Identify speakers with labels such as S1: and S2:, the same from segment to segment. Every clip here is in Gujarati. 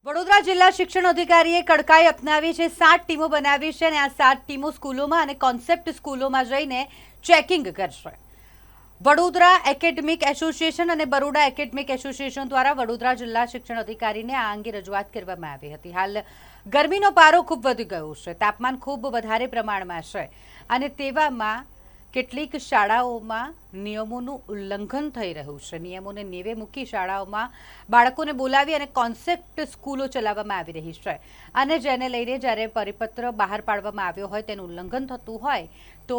S1: વડોદરા જિલ્લા શિક્ષણ અધિકારીએ કડકાઈ અપનાવી છે। 7 ટીમો બનાવી છે અને આ 7 ટીમો સ્કૂલોમાં અને કોન્સેપ્ટ સ્કૂલોમાં જઈને ચેકિંગ કરશે। વડોદરા એકેડેમિક એસોસિએશન અને બરોડા એકેડેમિક એસોસિએશન દ્વારા વડોદરા જિલ્લા શિક્ષણ અધિકારીને આ અંગે રજૂઆત કરવામાં આવી હતી। હાલ ગરમીનો પારો ખૂબ વધી ગયો છે, તાપમાન ખૂબ વધારે પ્રમાણમાં છે અને તેવામાં કેટલીક શાળાઓમાં નિયમોનું ઉલ્લંઘન થઈ રહ્યું છે। નિયમોને નેવે મૂકી શાળાઓમાં બાળકોને બોલાવી અને કોન્સેપ્ટ સ્કૂલો ચલાવવામાં આવી રહી છે અને જેને લઈને જ્યારે પરિપત્ર બહાર પાડવામાં આવ્યો હોય તેનું ઉલ્લંઘન થતું હોય તો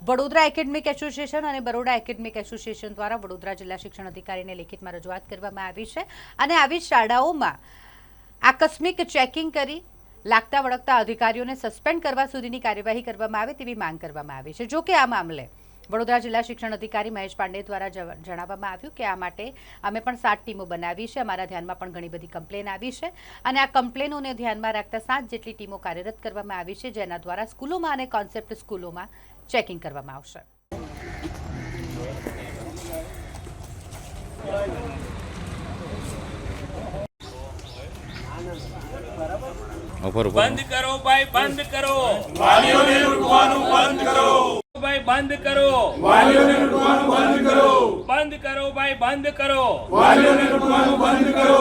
S1: વડોદરા એકેડેમિક એસોસિએશન અને બરોડા એકેડેમિક એસોસિએશન દ્વારા વડોદરા જિલ્લા શિક્ષણ અધિકારીને લેખિતમાં રજૂઆત કરવામાં આવી છે અને આવી શાળાઓમાં આકસ્મિક ચેકિંગ કરી લાગતા વળગતા અધિકારીઓને સસ્પેન્ડ કરવા સુધીની કાર્યવાહી કરવામાં આવે તેવી માંગ કરવામાં આવી છે। જો કે આ મામલે વડોદરા જિલ્લા શિક્ષણ અધિકારી મહેશ પાંડે દ્વારા જણાવવામાં આવ્યું કે આ માટે અમે પણ 7 ટીમો બનાવી છે, અમારા ધ્યાનમાં પણ ઘણી બધી કમ્પ્લેન આવી છે અને આ કમ્પ્લેનોને ધ્યાનમાં રાખતા 7 જેટલી ટીમો કાર્યરત કરવામાં આવી છે, જેના દ્વારા સ્કૂલોમાં અને કોન્સેપ્ટ સ્કૂલોમાં ચેકિંગ કરવામાં આવશે।
S2: बंद करो भाई, बंद करो, वालियों ने रुकवानु बंद करो भाई, बंद करो, वालियों ने रुकवानु बंद करो, बंद करो भाई, बंद करो, वालियों ने रुकवानु बंद करो।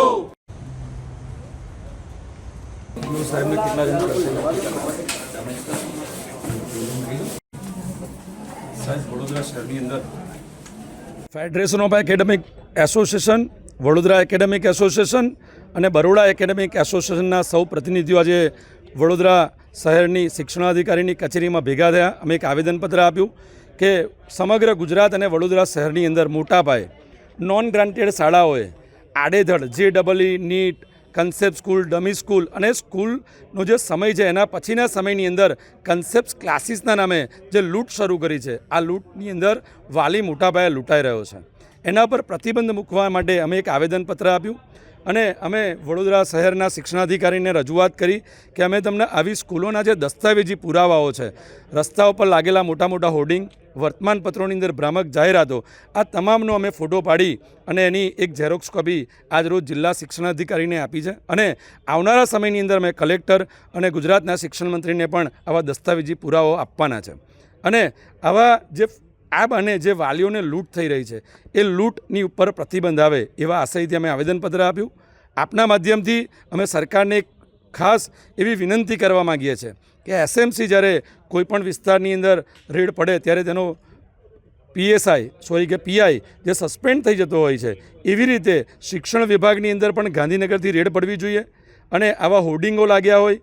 S3: साहब ने कितना दिन साहब वडोदरा शहर अंदर federation of academic association, Vadodara academic association અને બરોડા એકેડેમિક એસોસિએશનના સૌ પ્રતિનિધિઓ આજે વડોદરા શહેરની શિક્ષણાધિકારીની કચેરીમાં ભેગા થયા। અમે એક આવેદનપત્ર આપ્યું કે સમગ્ર ગુજરાત અને વડોદરા શહેરની અંદર મોટા પાયે નોન ગ્રાન્ટેડ શાળાઓએ આડેધડ JEE, NEET, concept school, dummy school અને સ્કૂલનો જે સમય છે એના પછીના સમયની અંદર કન્સેપ્ટ ક્લાસીસના નામે જે લૂંટ શરૂ કરી છે, આ લૂંટની અંદર વાલી મોટા પાયે લૂંટાઈ રહ્યો છે। એના પર પ્રતિબંધ મૂકવા માટે અમે એક આવેદનપત્ર આપ્યું અને અમે વડોદરા શહેરના શિક્ષણાધિકારીને રજૂઆત કરી કે અમે તમને આવી સ્કૂલોના જે દસ્તાવેજી પુરાવાઓ છે, રસ્તાઓ પર લાગેલા મોટા મોટા હોર્ડિંગ, વર્તમાનપત્રોની અંદર ભ્રામક જાહેરાતો, આ તમામનો અમે ફોટો પાડી અને એની એક ઝેરોક્સ કોપી આજરોજ જિલ્લા શિક્ષણાધિકારીને આપી છે અને આવનારા સમયની અંદર અમે કલેક્ટર અને ગુજરાતના શિક્ષણ મંત્રીને પણ આવા દસ્તાવેજી પુરાવાઓ આપવાના છે અને આવા જે અને જે વાલીઓને લૂંટ થઈ રહી છે એ લૂંટની ઉપર પ્રતિબંધ આવે એવા આશયથી અમે આવેદનપત્ર આપ્યું। આપના માધ્યમથી અમે સરકારને એક ખાસ એવી વિનંતી કરવા માગીએ છીએ કે SMC જ્યારે કોઈપણ વિસ્તારની અંદર રેડ પડે ત્યારે તેનો PI જે સસ્પેન્ડ થઈ જતો હોય છે, એવી રીતે શિક્ષણ વિભાગની અંદર પણ ગાંધીનગરથી રેડ પડવી જોઈએ અને આવા હોર્ડિંગો લાગ્યા હોય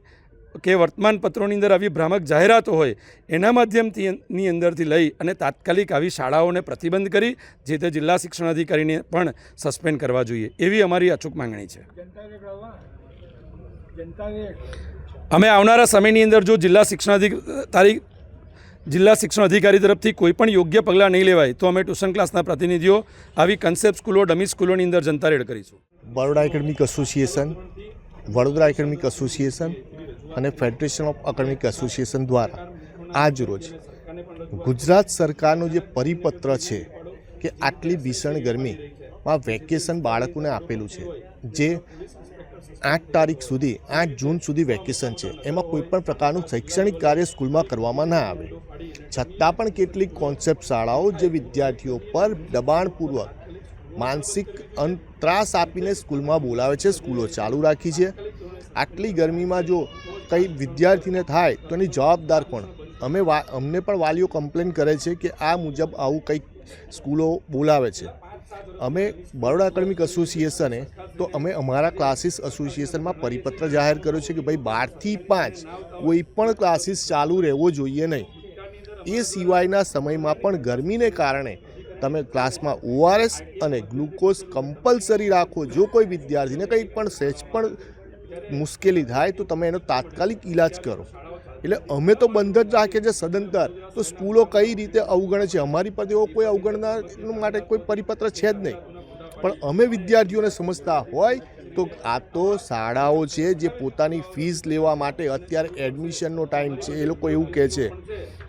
S3: કે વર્તમાનપત્રોની અંદર આવી ભ્રામક જાહેરાતો હોય એના માધ્યમની અંદરથી લઈ અને તાત્કાલિક આવી શાળાઓને પ્રતિબંધ કરી જે તે જિલ્લા શિક્ષણાધિકારીને પણ સસ્પેન્ડ કરવા જોઈએ એવી અમારી અચૂક માંગણી છે। અમે આવનારા સમયની અંદર જો જિલ્લા શિક્ષણ અધિકારી તરફથી કોઈ પણ યોગ્ય પગલાં નહીં લેવાય તો અમે ટ્યુશન ક્લાસના પ્રતિનિધિઓ આવી કન્સેપ્ટ સ્કૂલો, ડમી સ્કૂલોની અંદર જનતા રેડ કરીશું।
S4: Baroda academic association, Vadodara academic association અને ફેડરેશન ઓફ એકેડેમિક એસોસિએશન દ્વારા આજ રોજ ગુજરાત સરકારનો જે પરિપત્ર છે કે આટલી ભીષણ ગરમીમાં વેકેશન બાળકોને આપેલું છે, જે 8 તારીખ સુધી 8 જૂન સુધી વેકેશન છે, એમાં કોઈપણ પ્રકારનું શૈક્ષણિક કાર્ય સ્કૂલમાં કરવામાં ના આવે, છતાં પણ કેટલીક કોન્સેપ્ટ શાળાઓ જે વિદ્યાર્થીઓ પર દબાણપૂર્વક માનસિક ત્રાસ આપીને સ્કૂલમાં બોલાવે છે, સ્કૂલો ચાલુ રાખી છે। આટલી ગરમીમાં જો કંઈ વિદ્યાર્થીને થાય તો એની જવાબદાર કોણ? અમને પણ વાલીઓ કમ્પ્લેન કરે છે કે આ મુજબ આવું કંઈક સ્કૂલો બોલાવે છે। અમે બરોડા એકેડેમિક એસોસિએશને તો અમે અમારા ક્લાસીસ એસોસિએશનમાં પરિપત્ર જાહેર કર્યો છે કે ભાઈ 12 થી 5 કોઈ પણ ક્લાસીસ ચાલુ રહેવો જોઈએ નહીં। એ સિવાયના સમયમાં પણ ગરમીને કારણે તમે ક્લાસમાં ORS અને ગ્લુકોઝ કમ્પલસરી રાખો। જો કોઈ વિદ્યાર્થીને કંઈ પણ સહેજ પણ મુશ્કેલી થાય તો તમે એનો તાત્કાલિક ઈલાજ કરો। એટલે અમે તો બંધ જ રાખીએ છીએ સદંતર, તો સ્કૂલો કઈ રીતે અવગણે છે? અમારી પર એવો કોઈ અવગણના માટે કોઈ પરિપત્ર છે જ નહીં, પણ અમે વિદ્યાર્થીઓને સમજતા હોય તો આ તો શાળાઓ છે જે પોતાની ફીસ લેવા માટે અત્યારે એડમિશનનો ટાઈમ છે, એ લોકો એવું કહે છે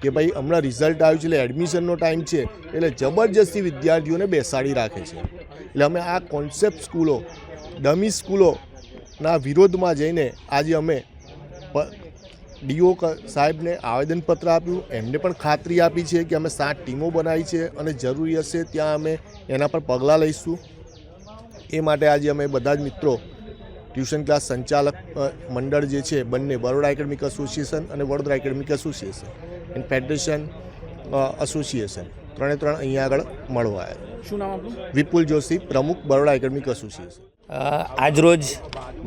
S4: કે ભાઈ હમણાં રિઝલ્ટ આવ્યું છે એટલે એડમિશનનો ટાઈમ છે, એટલે જબરજસ્તી વિદ્યાર્થીઓને બેસાડી રાખે છે। એટલે અમે આ કોન્સેપ્ટ સ્કૂલો, ડમી સ્કૂલો ના વિરોધમાં જઈને આજે અમે ડીઓ સાહેબને આવેદનપત્ર આપ્યું. એમને પણ ખાતરી આપી છે કે અમે 7 ટીમો બનાવી છે અને જરૂરી હશે ત્યાં અમે એના પર પગલાં લઈશું. એ માટે આજે અમે બધા જ મિત્રો ટ્યુશન ક્લાસ સંચાલક મંડળ જે છે બંને બરોડા એકેડેમિક એસોસિએશન અને Vadodara academic association and federation association 3 અહીંયા આગળ મળવા આવ્યા.
S5: શું નામ આપણું?
S4: વિપુલ જોશી, પ્રમુખ બરોડા એકેડેમિક એસોસિએશન.
S5: આજરોજ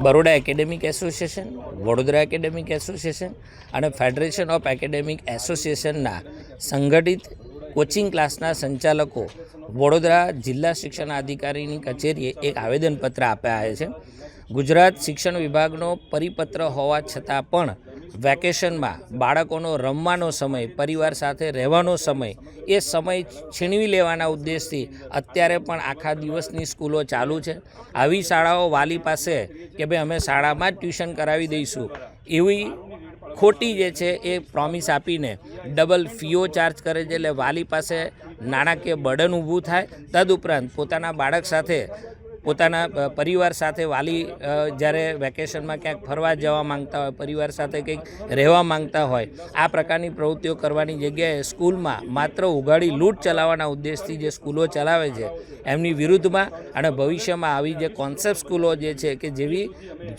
S5: Baroda academic association, Vadodara academic association અને ફેડરેશન ઓફ એકેડેમિક એસોસિએશનના સંગઠિત કોચિંગ ક્લાસના સંચાલકો વડોદરા જિલ્લા શિક્ષણ અધિકારીની કચેરીએ એક આવેદનપત્ર આપ્યા છે. ગુજરાત શિક્ષણ વિભાગનો પરિપત્ર હોવા છતાં પણ વેકેશનમાં બાળકોનો રમવાનો સમય, પરિવાર સાથે રહેવાનો સમય, એ સમય છીનવી લેવાના ઉદ્દેશથી અત્યારે પણ આખા દિવસની સ્કૂલો ચાલુ છે. આવી શાળાઓ વાલી પાસે કે ભાઈ અમે શાળામાં જ ટ્યુશન કરાવી દઈશું એવી ખોટી જે છે એ પ્રોમિસ આપીને ડબલ ફીઓ ચાર્જ કરે છે. એટલે વાલી પાસે નાણાકીય બર્ડન ઊભું થાય. તદુપરાંત પોતાના બાળક સાથે, પોતાના પરિવાર સાથે વાલી જ્યારે વેકેશનમાં ક્યાંક ફરવા જવા માંગતા હોય, પરિવાર સાથે કંઈક રહેવા માંગતા હોય, આ પ્રકારની પ્રવૃત્તિઓ કરવાની જગ્યાએ સ્કૂલમાં માત્ર ઉઘાડી લૂંટ ચલાવવાના ઉદ્દેશથી જે સ્કૂલો ચલાવે છે એમની વિરુદ્ધમાં અને ભવિષ્યમાં આવી જે કોન્સેપ્ટ સ્કૂલો જે છે કે જેવી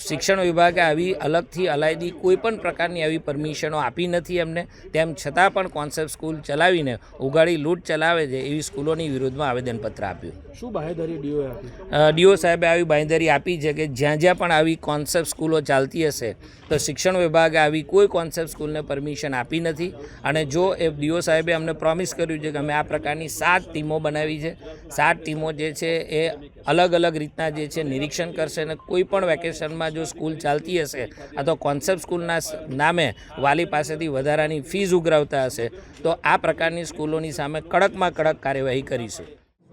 S5: શિક્ષણ વિભાગે આવી અલગથી અલાયદી કોઈ પણ પ્રકારની આવી પરમિશનો આપી નથી એમને, તેમ છતાં પણ કોન્સેપ્ટ સ્કૂલ ચલાવીને ઉઘાડી લૂંટ ચલાવે છે એવી સ્કૂલોની વિરુદ્ધમાં આવેદનપત્ર આપ્યું.
S6: શું બાહેધરી ડીઓએ આપી?
S5: ડીઓ સાહેબે આવી બાંયધરી આપી છે કે જ્યાં જ્યાં પણ આવી કોન્સેપ્ટ સ્કૂલો ચાલતી હશે તો શિક્ષણ વિભાગે આવી કોઈ કોન્સેપ્ટ સ્કૂલને પરમિશન આપી નથી. અને જો એ ડીઓ સાહેબે અમને પ્રોમિસ કર્યું છે કે અમે આ પ્રકારની 7 ટીમો બનાવી છે, 7 ટીમો જે છે એ અલગ અલગ રીતના જે છે નિરીક્ષણ કરશે અને કોઈ પણ વેકેશનમાં જો સ્કૂલ ચાલતી હશે આ તો કોન્સેપ્ટ સ્કૂલના નામે વાલી પાસેથી વધારાની ફીઝ ઉઘરાવતા હશે તો આ પ્રકારની સ્કૂલોની સામે કડકમાં કડક કાર્યવાહી કરીશું.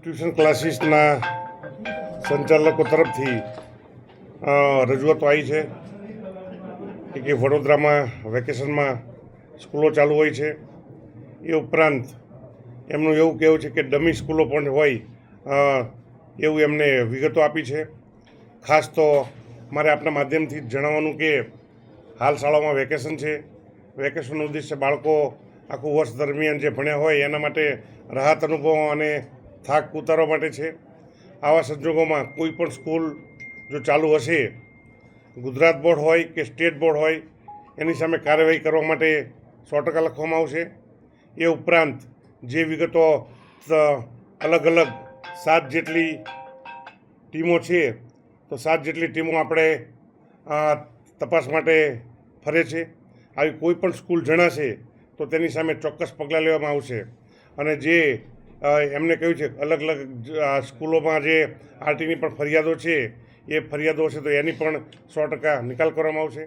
S7: ટ્યુશન ક્લાસીસના સંચાલકો તરફથી રજૂઆતો આવી છે કે વડોદરામાં વેકેશનમાં સ્કૂલો ચાલુ હોય છે. એ ઉપરાંત એમનું એવું કહેવું છે કે ડમી સ્કૂલો પણ હોય એવું એમને વિગતો આપી છે. ખાસ તો મારે આપના માધ્યમથી જણાવવાનું કે હાલ શાળાઓમાં વેકેશન છે. વેકેશનનો ઉદ્દેશ્ય બાળકો આખું વર્ષ દરમિયાન જે ભણ્યા હોય એના માટે રાહત અનુભવ અને થાક ઉતારવા માટે છે. આવા સંજોગોમાં કોઈ પણ સ્કૂલ જો ચાલુ હશે, ગુજરાત બોર્ડ હોય કે સ્ટેટ બોર્ડ હોય, એની સામે કાર્યવાહી કરવા માટે 100% લખવામાં આવશે. એ ઉપરાંત જે વિગતો અલગ અલગ 7 જેટલી ટીમો છે તો 7 જેટલી ટીમો આપણે તપાસ માટે ફરે છે. આવી કોઈ પણ સ્કૂલ જણાશે તો તેની સામે ચોક્કસ પગલાં લેવામાં આવશે. અને જે એમને કહ્યું છે અલગ અલગ સ્કૂલોમાં જે આરટીની પણ ફરિયાદો છે એ ફરિયાદો હશે તો એની પણ 100% નિકાલ કરવામાં આવશે.